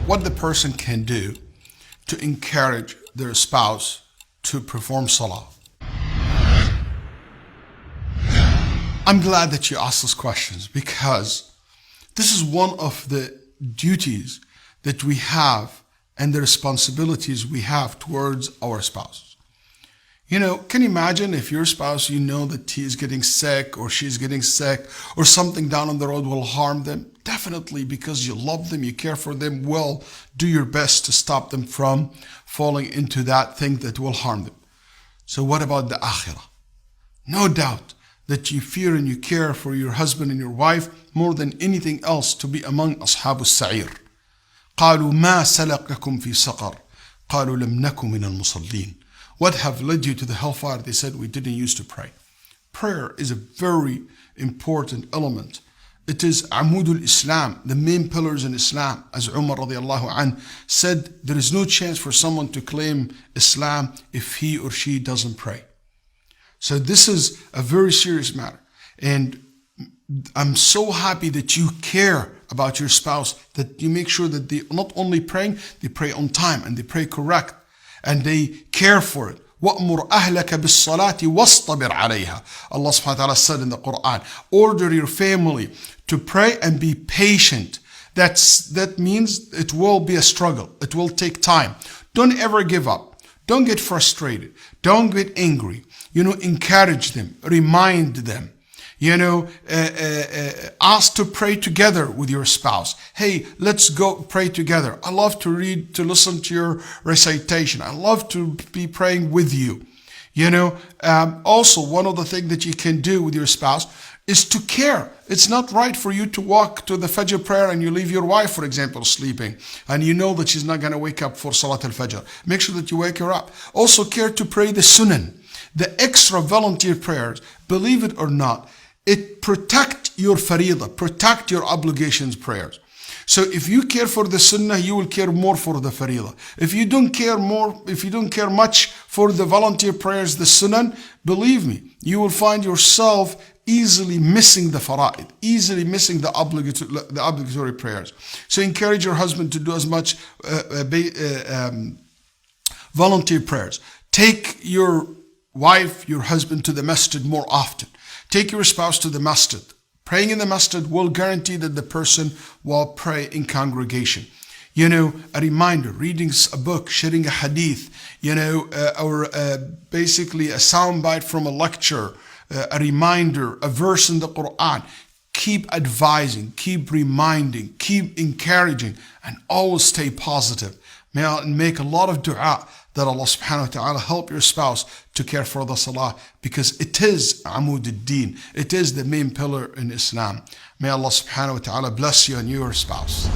what the person can do to encourage their spouse to perform salah. I'm glad that you asked those questions, because this is one of the duties that we have and the responsibilities we have towards our spouses. Can you imagine if your spouse, you know that he is getting sick or she's getting sick, or something down on the road will harm them? Definitely, because you love them, you care for them, will do your best to stop them from falling into that thing that will harm them. So what about the akhirah? No doubt that you fear and you care for your husband and your wife more than anything else to be among أصحاب السعير. قالوا ما سلككم في سقر قالوا لم نكن من المصلين. What have led you to the hellfire? They said, we didn't used to pray. Prayer is a very important element. It is Amudul Islam, the main pillars in Islam. As Umar radiallahu anh said, there is no chance for someone to claim Islam if he or she doesn't pray. So this is a very serious matter. And I'm so happy that you care about your spouse, that you make sure that they not only praying, they pray on time and they pray correct and they care for it. وَأْمُرْ أَهْلَكَ بِالصَّلَاةِ وَاصْطَبِرْ عَلَيْهَا. Allah subhanahu wa ta'ala said in the Quran, order your family to pray and be patient. That means it will be a struggle. It will take time. Don't ever give up. Don't get frustrated. Don't get angry. Encourage them. Remind them. Ask to pray together with your spouse. Hey, let's go pray together. I love to listen to your recitation. I love to be praying with you. Also, one of the things that you can do with your spouse is to care. It's not right for you to walk to the Fajr prayer and you leave your wife, for example, sleeping, and you know that she's not going to wake up for Salat al-Fajr. Make sure that you wake her up. Also care to pray the Sunan, the extra volunteer prayers. Believe it or not, it protect your faridah, protect your obligations prayers. So if you care for the sunnah, you will care more for the faridah. If you don't care much for the volunteer prayers, the sunan, believe me, you will find yourself easily missing the fara'id, easily missing the obligatory prayers. So encourage your husband to do as much volunteer prayers. Take your wife, your husband to the masjid more often. Take your spouse to the masjid. Praying in the masjid will guarantee that the person will pray in congregation. A reminder, reading a book, sharing a hadith, or basically a soundbite from a lecture, a reminder, a verse in the Quran. Keep advising, keep reminding, keep encouraging, and always stay positive. May I make a lot of dua that Allah subhanahu wa ta'ala help your spouse to care for the salah, because it is Amud al-Din. It is the main pillar in Islam. May Allah subhanahu wa ta'ala bless you and your spouse.